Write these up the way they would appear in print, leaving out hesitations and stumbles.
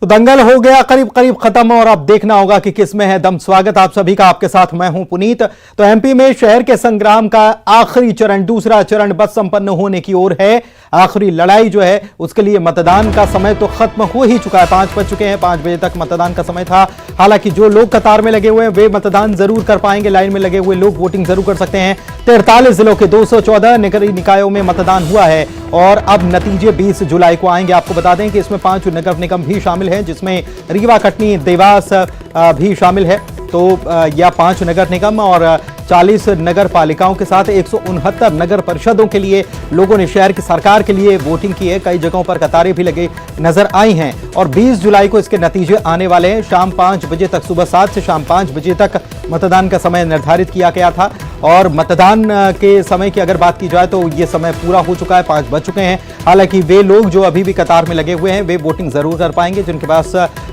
तो दंगल हो गया करीब करीब खत्म और अब देखना होगा कि किसमें है दम। स्वागत आप सभी का, आपके साथ मैं हूं पुनीत। तो एमपी में शहर के संग्राम का आखिरी चरण, दूसरा चरण बस संपन्न होने की ओर है। आखिरी लड़ाई जो है उसके लिए मतदान का समय तो खत्म हो ही चुका है। 5 बज चुके हैं, 5 बजे तक मतदान का समय था। हालांकि जो लोग कतार में लगे हुए हैं वे मतदान जरूर कर पाएंगे। लाइन में लगे हुए लोग वोटिंग जरूर कर सकते हैं। 43 जिलों के 214 नगरीय निकायों में मतदान हुआ है और अब नतीजे 20 जुलाई को आएंगे। आपको बता दें कि इसमें 5 नगर निगम भी शामिल हैं, जिसमें रीवा, कटनी, देवास भी शामिल है। तो यह 5 नगर निगम और 40 नगर पालिकाओं के साथ 169 नगर परिषदों के लिए लोगों ने शहर की सरकार के लिए वोटिंग की है। कई जगहों पर कतारें भी लगे नजर आई हैं और 20 जुलाई को इसके नतीजे आने वाले हैं। शाम 5 बजे तक, सुबह 7 से शाम 5 बजे तक मतदान का समय निर्धारित किया गया था और मतदान के समय की अगर बात की जाए तो ये समय पूरा हो चुका है, 5 बज चुके हैं। हालांकि वे लोग जो अभी भी कतार में लगे हुए हैं वे वोटिंग जरूर कर पाएंगे। जिनके पास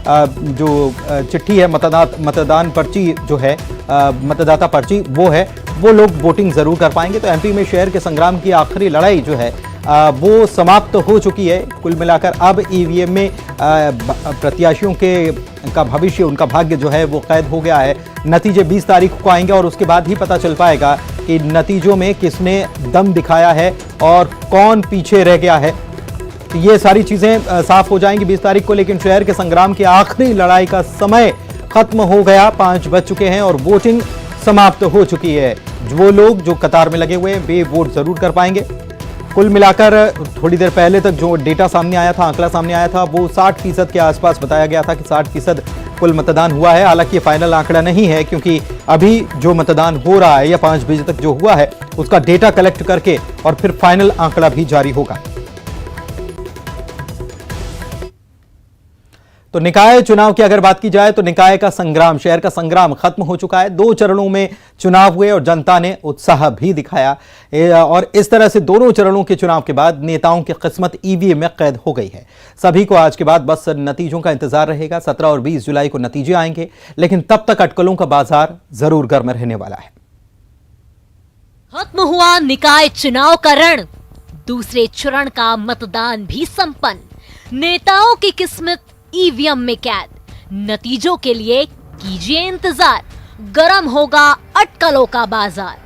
जो चिट्ठी है, मतदान पर्ची जो है, मतदाता पर्ची वो है, वो लोग वोटिंग जरूर कर पाएंगे। तो एमपी में शहर के संग्राम की आखिरी लड़ाई जो है वो समाप्त हो चुकी है। कुल मिलाकर अब ईवीएम में प्रत्याशियों का भविष्य, उनका भाग्य जो है वो कैद हो गया है। नतीजे 20 तारीख को आएंगे और उसके बाद ही पता चल पाएगा कि नतीजों में किसने दम दिखाया है और कौन पीछे रह गया है। ये सारी चीजें साफ हो जाएंगी 20 तारीख को। लेकिन शहर के संग्राम की आखिरी लड़ाई का समय खत्म हो गया, 5 बज चुके हैं और वोटिंग समाप्त हो चुकी है। वो लोग जो कतार में लगे हुए हैं वे वोट जरूर कर पाएंगे। कुल मिलाकर थोड़ी देर पहले तक जो डेटा सामने आया था, आंकड़ा सामने आया था, वो 60% के आसपास बताया गया था कि 60% कुल मतदान हुआ है। हालांकि ये फाइनल आंकड़ा नहीं है क्योंकि अभी जो मतदान हो रहा है या 5 बजे तक जो हुआ है उसका डेटा कलेक्ट करके और फिर फाइनल आंकड़ा भी जारी होगा। तो निकाय चुनाव की अगर बात की जाए तो निकाय का संग्राम, शहर का संग्राम खत्म हो चुका है। 2 चरणों में चुनाव हुए और जनता ने उत्साह भी दिखाया और इस तरह से दोनों चरणों के चुनाव के बाद नेताओं की किस्मत ईवीएम में कैद हो गई है। सभी को आज के बाद बस नतीजों का इंतजार रहेगा। 17 और 20 जुलाई को नतीजे आएंगे, लेकिन तब तक अटकलों का बाजार जरूर गर्म रहने वाला है। खत्म हुआ निकाय चुनाव का रण, दूसरे चरण का मतदान भी संपन्न। नेताओं की किस्मत ईवीएम में कैद, नतीजों के लिए कीजिए इंतजार। गरम होगा अटकलों का बाजार।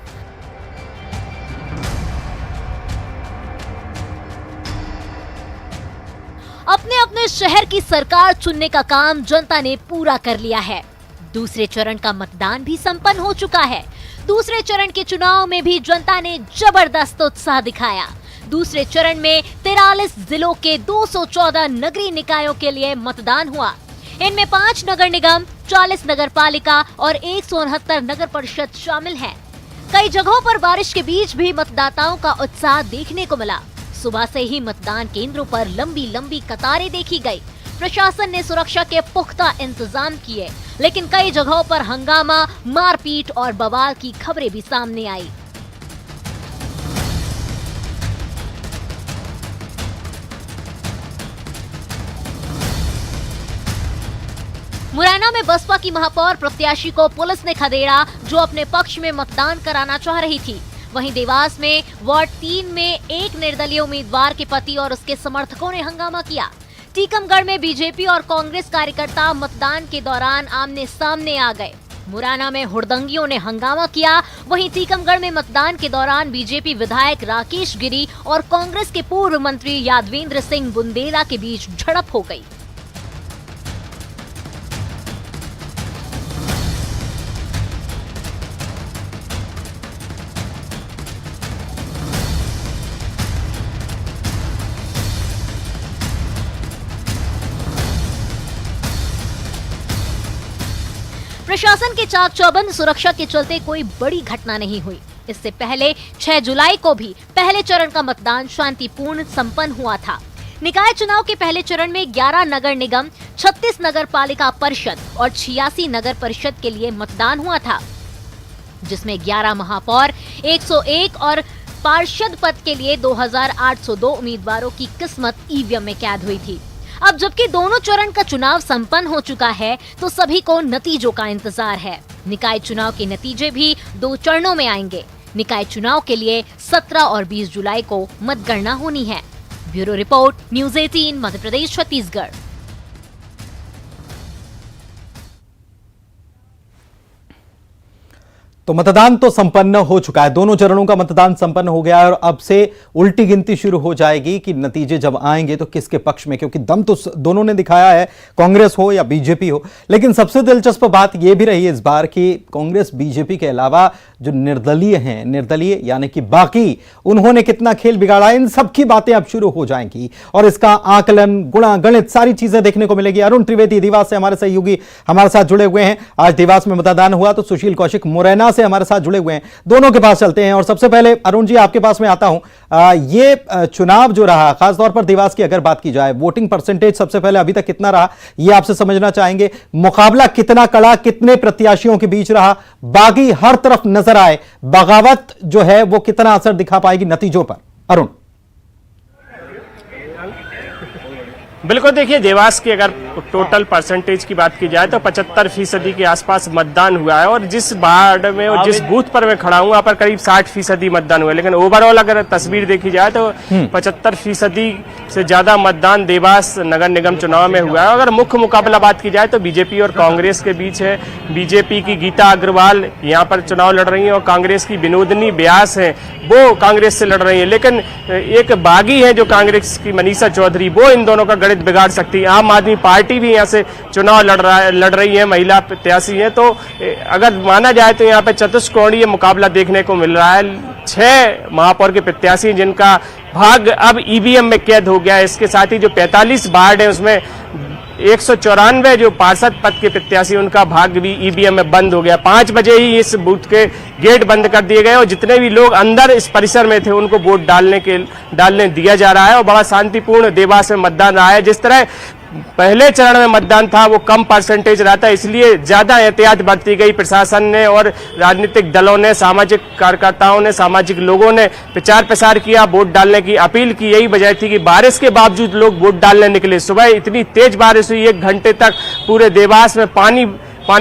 अपने अपने शहर की सरकार चुनने का काम जनता ने पूरा कर लिया है। दूसरे चरण का मतदान भी संपन्न हो चुका है। दूसरे चरण के चुनाव में भी जनता ने जबरदस्त उत्साह दिखाया। दूसरे चरण में 43 जिलों के 214 नगरीय निकायों के लिए मतदान हुआ। इनमें 5 नगर निगम, 40 नगर पालिका और 169 नगर परिषद शामिल हैं। कई जगहों पर बारिश के बीच भी मतदाताओं का उत्साह देखने को मिला। सुबह से ही मतदान केंद्रों पर लंबी लंबी कतारें देखी गई। प्रशासन ने सुरक्षा के पुख्ता इंतजाम किए, लेकिन कई जगहों पर हंगामा, मारपीट और बवाल की खबरें भी सामने आई। मुरैना में बसपा की महापौर प्रत्याशी को पुलिस ने खदेड़ा, जो अपने पक्ष में मतदान कराना चाह रही थी। वहीं देवास में वार्ड 3 में एक निर्दलीय उम्मीदवार के पति और उसके समर्थकों ने हंगामा किया। टीकमगढ़ में बीजेपी और कांग्रेस कार्यकर्ता मतदान के दौरान आमने सामने आ गए। मुरैना में हुड़दंगियों ने हंगामा किया। वहीं टीकमगढ़ में मतदान के दौरान बीजेपी विधायक राकेश गिरी और कांग्रेस के पूर्व मंत्री यादवेंद्र सिंह बुंदेला के बीच झड़प हो गई। प्रशासन के चाक चौबंद सुरक्षा के चलते कोई बड़ी घटना नहीं हुई। इससे पहले 6 जुलाई को भी पहले चरण का मतदान शांतिपूर्ण संपन्न हुआ था। निकाय चुनाव के पहले चरण में 11 नगर निगम, 36 नगर पालिका परिषद और 86 नगर परिषद के लिए मतदान हुआ था, जिसमें 11 महापौर, 101 और पार्षद पद के लिए 2802 उम्मीदवारों की किस्मत ईवीएम में कैद हुई थी। अब जबकि दोनों चरण का चुनाव संपन्न हो चुका है, तो सभी को नतीजों का इंतजार है। निकाय चुनाव के नतीजे भी 2 चरणों में आएंगे। निकाय चुनाव के लिए 17 और 20 जुलाई को मतगणना होनी है। Bureau report, news 18, Madhya Pradesh, Chhattisgarh. तो मतदान तो संपन्न हो चुका है, दोनों चरणों का मतदान संपन्न हो गया है और अब से उल्टी गिनती शुरू हो जाएगी कि नतीजे जब आएंगे तो किसके पक्ष में, क्योंकि दम तो दोनों ने दिखाया है, कांग्रेस हो या बीजेपी हो। लेकिन सबसे दिलचस्प बात यह भी रही इस बार कि कांग्रेस बीजेपी के अलावा जो निर्दलीय हैं, निर्दलीय यानी कि बाकी, उन्होंने कितना खेल बिगाड़ा, इन सब की बातें अब शुरू हो जाएंगी और इसका आकलन, गुणा, गणित सारी चीजें देखने को मिलेगी। अरुण त्रिवेदी देवास से हमारे सहयोगी हमारे साथ जुड़े हुए हैं। आज देवास में मतदान हुआ तो सुशील कौशिक मुरैना से हमारे साथ जुड़े हुए हैं, दोनों के पास चलते हैं। और सबसे पहले अरुण जी आपके पास में आता हूं, ये चुनाव जो रहा खासतौर पर देवास की अगर बात की जाए, वोटिंग परसेंटेज सबसे पहले अभी तक कितना रहा ये आपसे समझना चाहेंगे, मुकाबला कितना कड़ा, कितने प्रत्याशियों के बीच रहा, बागी हर तरफ नजर आए, बगावत जो है वो कितना असर दिखा पाएगी नतीजों पर? अरुण। बिल्कुल, देखिए देवास की अगर टोटल परसेंटेज की बात की जाए तो 75% के आसपास मतदान हुआ है और जिस वार्ड में और जिस बूथ पर मैं खड़ा हूं वहां पर करीब 60% मतदान हुआ है। लेकिन ओवरऑल अगर तस्वीर देखी जाए तो 75% से ज्यादा मतदान देवास नगर निगम चुनाव में हुआ है। अगर मुख्य मुकाबला बात की जाए तो बीजेपी और कांग्रेस के बीच है। बीजेपी की गीता अग्रवाल यहाँ पर चुनाव लड़ रही है और कांग्रेस की विनोदनी व्यास है, वो कांग्रेस से लड़ रही है। लेकिन एक बागी है जो कांग्रेस की मनीषा चौधरी, वो इन दोनों का गणित बिगाड़ सकती है। आम आदमी पार्टी भी यहाँ से चुनाव लड़ रही है, महिला प्रत्याशी है। तो अगर माना जाए तो यहाँ पे चतुष्कोणीय मुकाबला देखने को मिल रहा है। 6 महापौर के प्रत्याशी जिनका भाग्य अब ईवीएम में कैद हो गया है। इसके साथ ही जो 45 वार्ड है उसमें 194 जो पार्षद पद के प्रत्याशी उनका भाग्य भी ईवीएम में बंद हो गया। 5 बजे ही इस बूथ के गेट बंद कर दिए गए और जितने भी लोग अंदर इस परिसर में थे उनको वोट डालने दिया जा रहा है और बड़ा शांतिपूर्ण देवास में मतदान रहा है। जिस तरह पहले चरण में मतदान था वो कम परसेंटेज रहा था, इसलिए ज्यादा एहतियात बरती गई। प्रशासन ने और राजनीतिक दलों ने, सामाजिक कार्यकर्ताओं ने, सामाजिक लोगों ने प्रचार प्रसार किया, वोट डालने की अपील की। यही वजह थी कि बारिश के बावजूद लोग वोट डालने निकले। सुबह इतनी तेज बारिश हुई, 1 घंटे तक पूरे देवास में पानी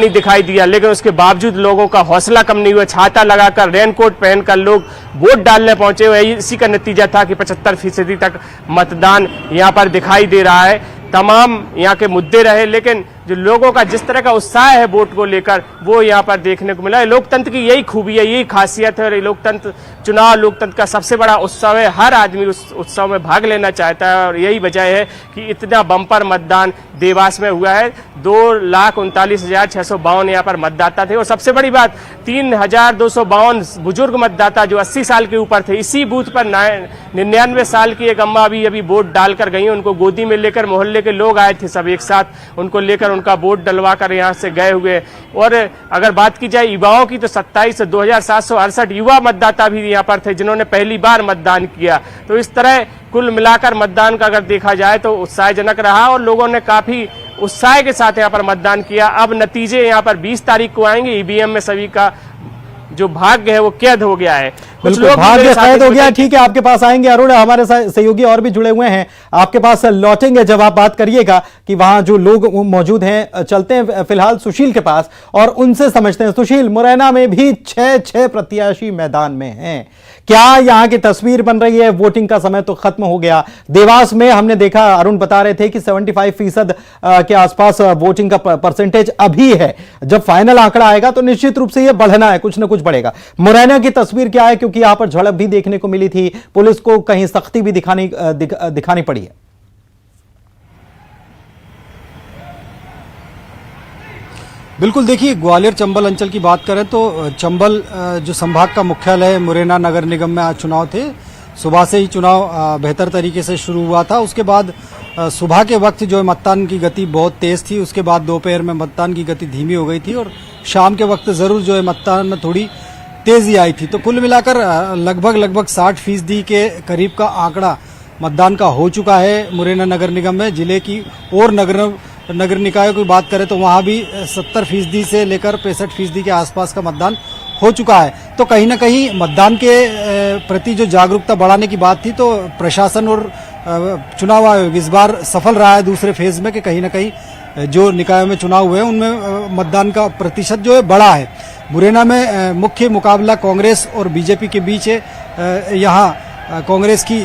दिखाई दिया, लेकिन उसके बावजूद लोगों का हौसला कम नहीं हुआ। छाता लगाकर, रेनकोट पहनकर लोग वोट डालने पहुंचे हुए। इसी का नतीजा था कि 75% तक मतदान यहां पर दिखाई दे रहा है। तमाम यहाँ के मुद्दे रहे, लेकिन जो लोगों का जिस तरह का उत्साह है वोट को लेकर वो यहाँ पर देखने को मिला। लोकतंत्र की यही खूबी है, यही खासियत है और लोकतंत्र, चुनाव लोकतंत्र का सबसे बड़ा उत्सव है। हर आदमी उस उत्सव में भाग लेना चाहता है और यही वजह है कि इतना बम्पर मतदान देवास में हुआ है। 2,39,652 यहाँ पर मतदाता थे और सबसे बड़ी बात 3,252 बुजुर्ग मतदाता जो 80 साल के ऊपर थे। इसी बूथ पर 99 साल की एक अम्मा अभी वोट डालकर गई, उनको गोदी में लेकर मोहल्ले के लोग आए थे सब एक साथ, उनको लेकर उनका वोट डलवा कर यहाँ से गए हुए। और अगर बात की जाए युवाओं की तो 27,768 युवा मतदाता भी यहाँ पर थे जिन्होंने पहली बार मतदान किया। तो इस तरह कुल मिलाकर मतदान का अगर देखा जाए तो उत्साहजनक रहा और लोगों ने काफी उत्साह के साथ यहाँ पर मतदान किया। अब नतीजे यहाँ पर 20 तारीख को आएंगे। ईवीएम में सभी का जो भाग्य है वो कैद हो गया है, बिल्कुल भाग्य कैद हो गया। ठीक है, आपके पास आएंगे अरुण, हमारे सहयोगी और भी जुड़े हुए हैं, आपके पास लौटेंगे जब आप बात करिएगा कि वहां जो लोग मौजूद हैं। चलते हैं फिलहाल सुशील के पास और उनसे समझते हैं। सुशील, मुरैना में भी 6 प्रत्याशी मैदान में हैं, क्या यहाँ की तस्वीर बन रही है? वोटिंग का समय तो खत्म हो गया। देवास में हमने देखा, अरुण बता रहे थे कि 75% के आसपास वोटिंग का परसेंटेज अभी है। जब फाइनल आंकड़ा आएगा तो निश्चित रूप से यह बढ़ना है, कुछ ना कुछ बढ़ेगा। मुरैना की तस्वीर क्या है, क्योंकि यहां पर झड़प भी देखने को मिली थी, पुलिस को कहीं सख्ती भी दिखानी पड़ी है। बिल्कुल, देखिए ग्वालियर चंबल अंचल की बात करें तो चंबल जो संभाग का मुख्यालय है, मुरैना नगर निगम में आज चुनाव थे। सुबह से ही चुनाव बेहतर तरीके से शुरू हुआ था। उसके बाद सुबह के वक्त जो मतदान की गति बहुत तेज थी, उसके बाद दोपहर में मतदान की गति धीमी हो गई थी और शाम के वक्त जरूर जो है मतदान में थोड़ी तेजी आई थी। तो कुल मिलाकर लगभग 60% के करीब का आंकड़ा मतदान का हो चुका है मुरैना नगर निगम में। जिले की और नगर निकायों की बात करें तो वहां भी 70% से लेकर 65% के आसपास का मतदान हो चुका है। तो कहीं ना कहीं मतदान के प्रति जो जागरूकता बढ़ाने की बात थी, तो प्रशासन और चुनाव आयोग इस बार सफल रहा है दूसरे फेज में कि कहीं ना कहीं जो निकायों में चुनाव हुए उनमें मतदान का प्रतिशत जो है बढ़ा है। मुरैना में मुख्य मुकाबला कांग्रेस और बीजेपी के बीच है। यहाँ कांग्रेस की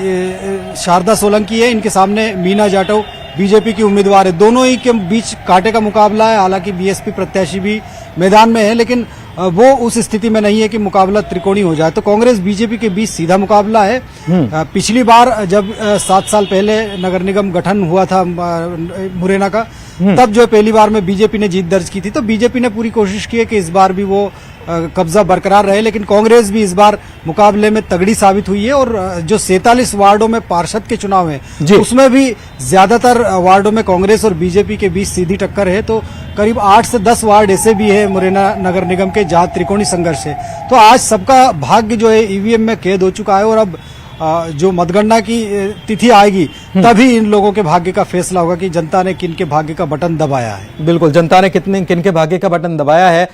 शारदा सोलंकी है, इनके सामने मीना जाटव बीजेपी की उम्मीदवार है। दोनों ही के बीच कांटे का मुकाबला है। हालांकि बीएसपी प्रत्याशी भी मैदान में है, लेकिन वो उस स्थिति में नहीं है कि मुकाबला त्रिकोणी हो जाए। तो कांग्रेस बीजेपी के बीच सीधा मुकाबला है। पिछली बार जब 7 साल पहले नगर निगम गठन हुआ था मुरैना का, तब जो पहली बार में बीजेपी ने जीत दर्ज की थी, तो बीजेपी ने पूरी कोशिश की है कि इस बार भी वो कब्जा बरकरार रहे, लेकिन कांग्रेस भी इस बार मुकाबले में तगड़ी साबित हुई है। और जो 47 वार्डों में पार्षद के चुनाव हैं, उसमें भी ज्यादातर वार्डों में कांग्रेस और बीजेपी के बीच सीधी टक्कर है। तो करीब 8 से 10 वार्ड ऐसे भी है मुरैना नगर निगम के जहां त्रिकोणी संघर्ष है। तो आज सबका भाग्य जो है ईवीएम में कैद हो चुका है, और अब जो मतगणना की तिथि आएगी तभी इन लोगों के भाग्य का फैसला होगा कि जनता ने किन के भाग्य का बटन दबाया है। बिल्कुल, जनता ने किन के भाग्य का बटन दबाया है।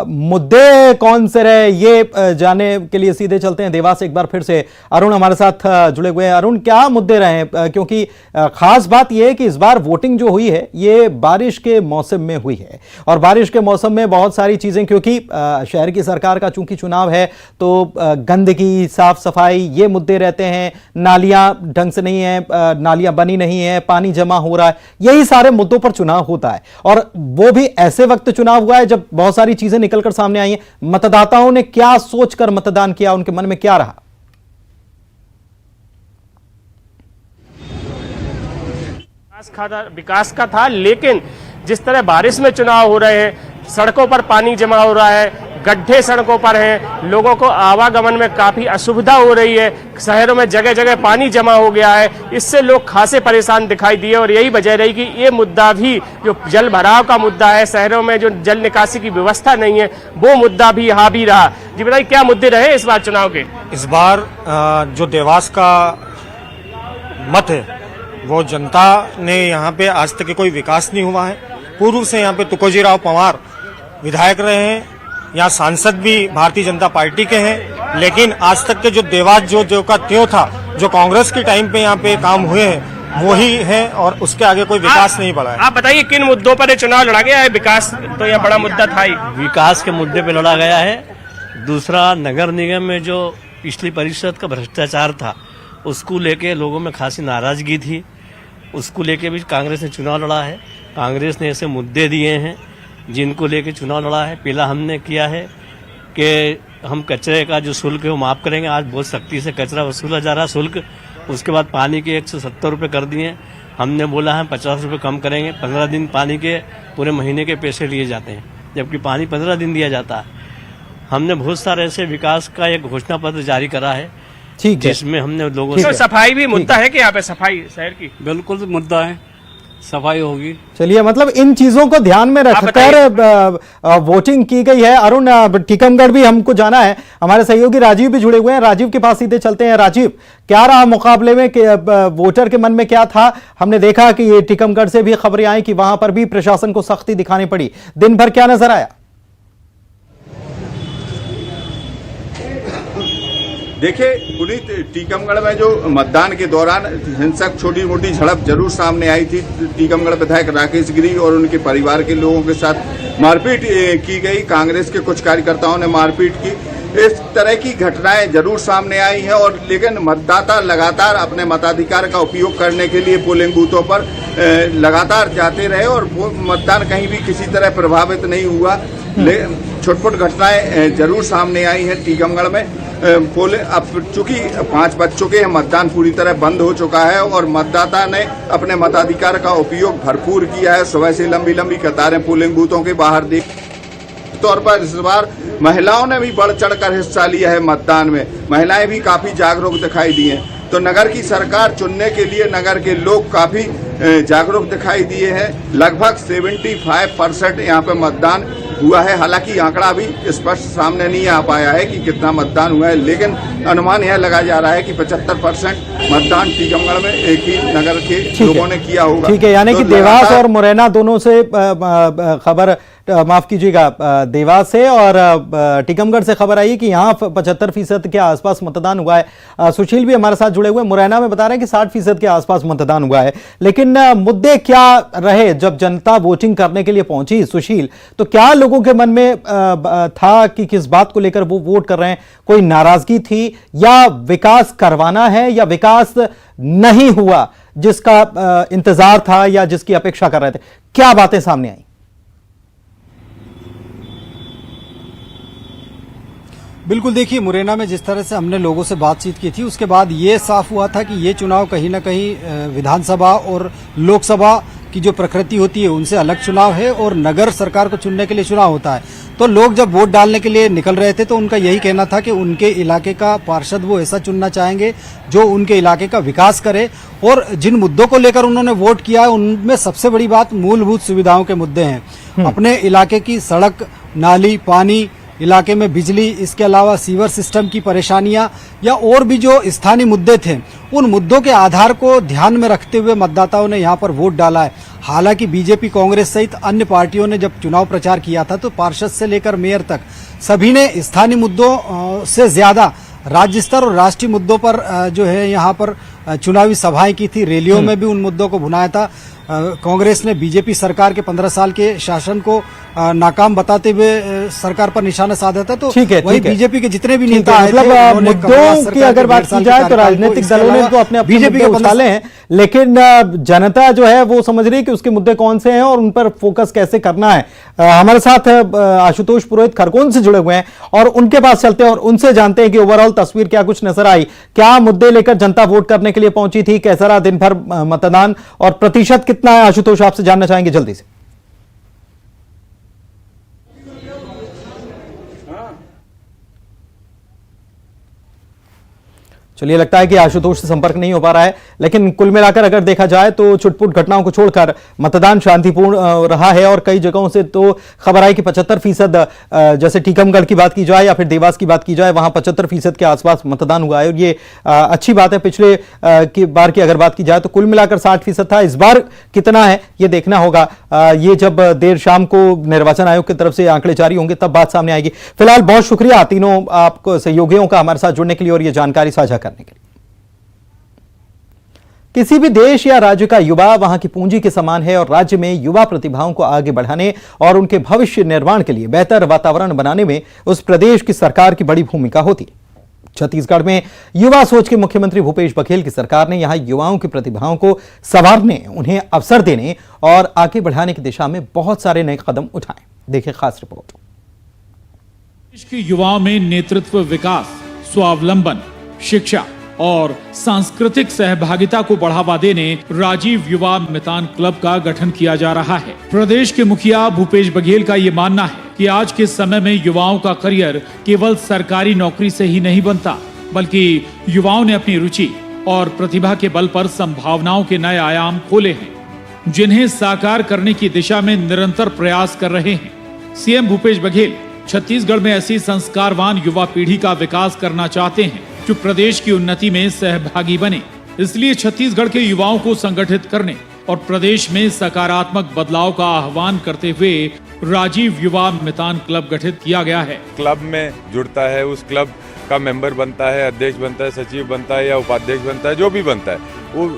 मुद्दे कौन से रहे ये जानने के लिए सीधे चलते हैं देवास। एक बार फिर से अरुण हमारे साथ जुड़े हुए हैं। अरुण, क्या मुद्दे रहे हैं? क्योंकि खास बात यह है कि इस बार वोटिंग जो हुई है ये बारिश के मौसम में हुई है, और बारिश के मौसम में बहुत सारी चीजें, क्योंकि शहर की सरकार का चूंकि चुनाव है तो गंदगी, साफ सफाई, ये मुद्दे रहते हैं। नालियां ढंग से नहीं है, नालियां बनी नहीं है, पानी जमा हो रहा है, यही सारे मुद्दों पर चुनाव होता है। और वो भी ऐसे वक्त चुनाव हुआ है जब बहुत सारी चीजें निकलकर सामने आई हैं। मतदाताओं ने क्या सोचकर मतदान किया, उनके मन में क्या रहा? विकास का था, लेकिन जिस तरह बारिश में चुनाव हो रहे हैं, सड़कों पर पानी जमा हो रहा है, गड्ढे सड़कों पर हैं, लोगों को आवागमन में काफी असुविधा हो रही है, शहरों में जगह जगह पानी जमा हो गया है, इससे लोग खासे परेशान दिखाई दिए। और यही वजह रही कि ये मुद्दा भी, जो जल भराव का मुद्दा है, शहरों में जो जल निकासी की व्यवस्था नहीं है, वो मुद्दा भी हावी रहा। जी बताइए, क्या मुद्दे रहे इस बार चुनाव के? इस बार जो देवास का मत है, वो जनता ने यहाँ पे आज तक कोई विकास नहीं हुआ है। पूर्व से यहाँ पे तुकोजीराव पंवार विधायक रहे हैं, यहाँ सांसद भी भारतीय जनता पार्टी के हैं, लेकिन आज तक के जो देवास जो का त्यों था, जो कांग्रेस के टाइम पे यहाँ पे काम हुए हैं, वही है, और उसके आगे कोई विकास नहीं बढ़ा है। आप बताइए, किन मुद्दों पर चुनाव लड़ा गया है? विकास तो यह बड़ा मुद्दा था ही। विकास के मुद्दे पे लड़ा गया है। दूसरा, नगर निगम में जो पिछली परिषद का भ्रष्टाचार था, उसको लेके लोगों में खासी नाराजगी थी, उसको लेके भी कांग्रेस ने चुनाव लड़ा है। कांग्रेस ने ऐसे मुद्दे दिए हैं जिनको लेके चुनाव लड़ा है। पहला हमने किया है कि हम कचरे का जो शुल्क है वो माफ करेंगे। आज बहुत सख्ती से कचरा वसूला जा रहा शुल्क। उसके बाद पानी के 170 रुपये कर दिए। हमने बोला है 50 रुपये कम करेंगे। 15 दिन पानी के पूरे महीने के पैसे लिए जाते हैं, जबकि पानी 15 दिन दिया जाता है। हमने बहुत सारे ऐसे विकास का एक घोषणा पत्र जारी करा है, ठीक है, जिसमें हमने लोगों से। सफाई भी मुद्दा है कि यहाँ पे सफाई शहर की? बिल्कुल मुद्दा है, सफाई होगी। चलिए, मतलब इन चीजों को ध्यान में रखकर वोटिंग की गई है। अरुण, टीकमगढ़ भी हमको जाना है, हमारे सहयोगी राजीव भी जुड़े हुए हैं। राजीव के पास सीधे चलते हैं। राजीव, क्या रहा मुकाबले में, वोटर के मन में क्या था? हमने देखा कि ये टीकमगढ़ से भी खबरें आई कि वहां पर भी प्रशासन को सख्ती दिखानी पड़ी। दिन भर क्या नजर आया? देखिए पुनीत, टीकमगढ़ में जो मतदान के दौरान हिंसक छोटी मोटी झड़प जरूर सामने आई थी। टीकमगढ़ विधायक राकेश गिरी और उनके परिवार के लोगों के साथ मारपीट की गई। कांग्रेस के कुछ कार्यकर्ताओं ने मारपीट की। इस तरह की घटनाएं जरूर सामने आई हैं, और लेकिन मतदाता लगातार अपने मताधिकार का उपयोग करने के लिए पोलिंग बूथों पर लगातार जाते रहे, और मतदान कहीं भी किसी तरह प्रभावित नहीं हुआ। छोट-मोट घटनाएं जरूर सामने आई हैं टीकमगढ़ में। अब चूंकि 5 बज चुके हैं, मतदान पूरी तरह बंद हो चुका है, और मतदाता ने अपने मताधिकार का उपयोग भरपूर किया है। सुबह से लंबी लंबी कतारें पोलिंग बूथों के बाहर देख तौर पर इस बार महिलाओं ने भी बढ़ चढ़कर हिस्सा लिया है मतदान में। महिलाएं भी काफी जागरूक दिखाई दी हैं। तो नगर की सरकार चुनने के लिए नगर के लोग काफी जागरूक दिखाई दिए हैं। लगभग 75% यहाँ पे मतदान हुआ है। हालांकि आंकड़ा अभी स्पष्ट सामने नहीं आ पाया है कि कितना मतदान हुआ है, लेकिन अनुमान यह लगाया जा रहा है कि 75% मतदान टीकमगढ़ में एक ही नगर के लोगों ने किया होगा। ठीक है, यानी कि देवास और मुरैना दोनों से खबर, माफ कीजिएगा, देवास से और टीकमगढ़ से खबर आई कि यहाँ 75% के आसपास मतदान हुआ है। सुशील भी हमारे साथ जुड़े हुए। मुरैना में बता रहे हैं कि 60% के आसपास मतदान हुआ है। लेकिन मुद्दे क्या रहे जब जनता वोटिंग करने के लिए पहुंची, सुशील? तो क्या लोगों के मन में था कि किस बात को लेकर वो वोट कर रहे हैं? कोई नाराजगी थी, या विकास करवाना है, या विकास नहीं हुआ जिसका इंतजार था या जिसकी अपेक्षा कर रहे थे? क्या बातें सामने आई? बिल्कुल, देखिए मुरैना में जिस तरह से हमने लोगों से बातचीत की थी उसके बाद ये साफ हुआ था कि ये चुनाव कहीं ना कहीं विधानसभा और लोकसभा की जो प्रकृति होती है उनसे अलग चुनाव है और नगर सरकार को चुनने के लिए चुनाव होता है। तो लोग जब वोट डालने के लिए निकल रहे थे तो उनका यही कहना था कि उनके इलाके का पार्षद वो ऐसा चुनना चाहेंगे जो उनके इलाके का विकास करे, और जिन मुद्दों को लेकर उन्होंने वोट किया है उनमें सबसे बड़ी बात मूलभूत सुविधाओं के मुद्दे हैं। अपने इलाके की सड़क, नाली, पानी, इलाके में बिजली, इसके अलावा सीवर सिस्टम की परेशानियां या और भी जो स्थानीय मुद्दे थे, उन मुद्दों के आधार को ध्यान में रखते हुए मतदाताओं ने यहां पर वोट डाला है। हालांकि बीजेपी, कांग्रेस सहित अन्य पार्टियों ने जब चुनाव प्रचार किया था तो पार्षद से लेकर मेयर तक सभी ने स्थानीय मुद्दों से ज्यादा राज्य स्तर और राष्ट्रीय मुद्दों पर जो है यहाँ पर चुनावी सभाएं की थी, रैलियों में भी उन मुद्दों को भुनाया था। कांग्रेस ने बीजेपी सरकार के 15 साल के शासन को नाकाम बताते हुए सरकार पर निशाना साधा था। तो वही बीजेपी के जितने भी नेता आए थे, मुद्दों की अगर बात की जाए तो राजनीतिक दलों ने तो अपने बीजेपी के उछाले हैं, लेकिन जनता जो है वो समझ रही है कि उसके मुद्दे कौन से हैं और उन पर फोकस कैसे करना है। हमारे साथ आशुतोष पुरोहित खरगोन से जुड़े हुए हैं और उनके पास चलते हैं और उनसे जानते हैं कि ओवरऑल तस्वीर क्या कुछ नजर आई, क्या मुद्दे लेकर जनता वोट करने के लिए पहुंची थी, कैसा रहा दिन भर मतदान और प्रतिशत कितना है। आशुतोष, आपसे जानना चाहेंगे जल्दी से। चलिए, लगता है कि आशुतोष से संपर्क नहीं हो पा रहा है, लेकिन कुल मिलाकर अगर देखा जाए तो छुटपुट घटनाओं को छोड़कर मतदान शांतिपूर्ण रहा है और कई जगहों से तो खबर आई कि 75%, जैसे टीकमगढ़ की बात की जाए या फिर देवास की बात की जाए, वहां 75% के आसपास मतदान हुआ है और ये अच्छी बात है। पिछले की बार की अगर बात की जाए तो कुल मिलाकर 60% था। इस बार कितना है ये देखना होगा, ये जब देर शाम को निर्वाचन आयोग की तरफ से आंकड़े जारी होंगे तब बात सामने आएगी। फिलहाल बहुत शुक्रिया तीनों आपको सहयोगियों का हमारे साथ जुड़ने के लिए और ये जानकारी साझा करने के लिए। किसी भी देश या राज्य का युवा वहां की पूंजी के समान है और राज्य में युवा प्रतिभाओं को आगे बढ़ाने और उनके भविष्य निर्माण के लिए बेहतर वातावरण बनाने में उस प्रदेश की सरकार की बड़ी भूमिका होती है। छत्तीसगढ़ में युवा सोच के मुख्यमंत्री भूपेश बघेल की सरकार ने यहां युवाओं की प्रतिभाओं को संवारने, उन्हें अवसर देने और आगे बढ़ाने की दिशा में बहुत सारे नए कदम उठाए। देखिए खास रिपोर्ट। देश के युवाओं में नेतृत्व, विकास, स्वावलंबन, शिक्षा और सांस्कृतिक सहभागिता को बढ़ावा देने राजीव युवा मितान क्लब का गठन किया जा रहा है। प्रदेश के मुखिया भूपेश बघेल का ये मानना है कि आज के समय में युवाओं का करियर केवल सरकारी नौकरी से ही नहीं बनता, बल्कि युवाओं ने अपनी रुचि और प्रतिभा के बल पर संभावनाओं के नए आयाम खोले हैं, जिन्हें साकार करने की दिशा में निरंतर प्रयास कर रहे हैं। सीएम भूपेश बघेल छत्तीसगढ़ में ऐसी संस्कारवान युवा पीढ़ी का विकास करना चाहते हैं जो प्रदेश की उन्नति में सहभागी बने। इसलिए छत्तीसगढ़ के युवाओं को संगठित करने और प्रदेश में सकारात्मक बदलाव का आह्वान करते हुए राजीव युवा मितान क्लब गठित किया गया है। क्लब में जुड़ता है, उस क्लब का मेंबर बनता है, अध्यक्ष बनता है, सचिव बनता है या उपाध्यक्ष बनता है, जो भी बनता है,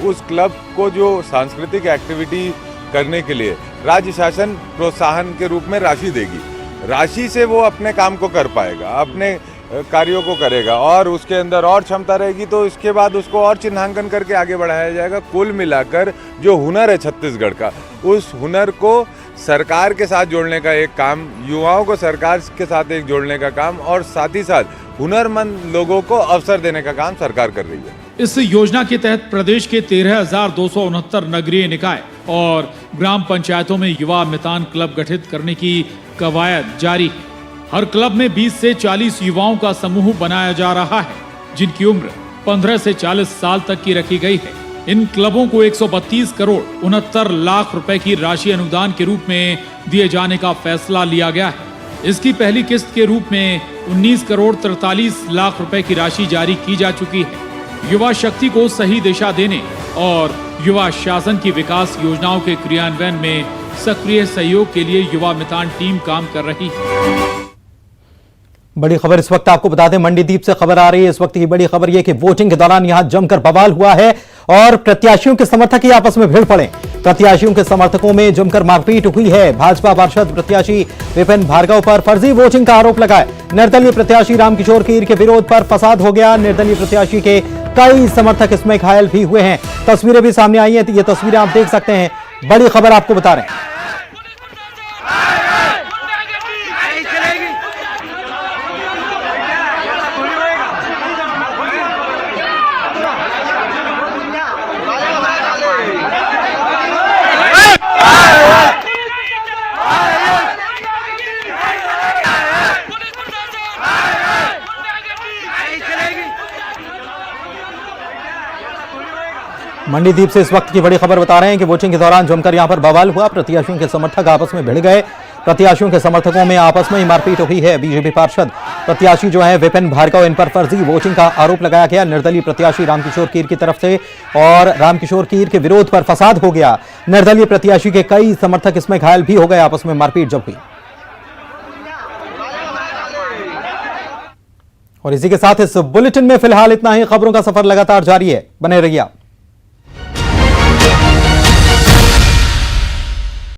उस क्लब को जो सांस्कृतिक एक्टिविटी करने के लिए राज्य शासन प्रोत्साहन के रूप में राशि देगी। राशि से वो अपने काम को कर पाएगा, अपने कार्यों को करेगा और उसके अंदर और क्षमता रहेगी तो इसके बाद उसको और चिन्हांकन करके आगे बढ़ाया जाएगा। कुल मिलाकर जो हुनर है छत्तीसगढ़ का, उस हुनर को सरकार के साथ जोड़ने का एक काम, युवाओं को सरकार के साथ एक जोड़ने का काम और साथ ही साथ हुनरमंद लोगों को अवसर देने का काम सरकार कर रही है। इस योजना के तहत प्रदेश के 13,269 नगरीय निकाय और ग्राम पंचायतों में युवा मितान क्लब गठित करने की कवायद जारी है। हर क्लब में 20 से 40 युवाओं का समूह बनाया जा रहा है, जिनकी उम्र 15 से 40 साल तक की रखी गई है। इन क्लबों को 132 करोड़ 69 लाख रुपए की राशि अनुदान के रूप में दिए जाने का फैसला लिया गया है। इसकी पहली किस्त के रूप में 19 करोड़ 43 लाख रुपए की राशि जारी की जा चुकी है। युवा शक्ति को सही दिशा देने और युवा शासन की विकास योजनाओं के क्रियान्वयन में सक्रिय सहयोग के लिए युवा मितान टीम काम कर रही है। बड़ी खबर इस वक्त आपको बता दें, मंडीदीप से खबर आ रही है। इस वक्त की बड़ी खबर यह कि वोटिंग के दौरान यहां जमकर बवाल हुआ है और प्रत्याशियों के समर्थक ही आपस में भिड़ पड़े। प्रत्याशियों के समर्थकों में जमकर मारपीट हुई है। भाजपा पार्षद प्रत्याशी विपिन भार्गव पर फर्जी वोटिंग का आरोप लगाए। निर्दलीय प्रत्याशी रामकिशोर कीर के विरोध पर फसाद हो गया। निर्दलीय प्रत्याशी के कई समर्थक इसमें घायल भी हुए हैं। तस्वीरें भी सामने आई हैं, ये तस्वीरें आप देख सकते हैं। बड़ी खबर आपको बता रहे हैं। मंडीदीप से इस वक्त की बड़ी खबर बता रहे हैं कि वोटिंग के दौरान जमकर यहां पर बवाल हुआ। प्रत्याशियों के समर्थक आपस में भिड़ गए। प्रत्याशियों के समर्थकों में आपस में ही मारपीट हुई है। बीजेपी पार्षद प्रत्याशी जो है विपिन भार्गव, इन पर फर्जी वोटिंग का आरोप लगाया गया निर्दलीय प्रत्याशी रामकिशोर कीर की तरफ से, और रामकिशोर कीर के विरोध पर फसाद हो गया। निर्दलीय प्रत्याशी के कई समर्थक इसमें घायल भी हो गए। आपस में मारपीट जब हुई। और इसी के साथ इस बुलेटिन में फिलहाल इतना ही। खबरों का सफर लगातार जारी है, बने रहिए।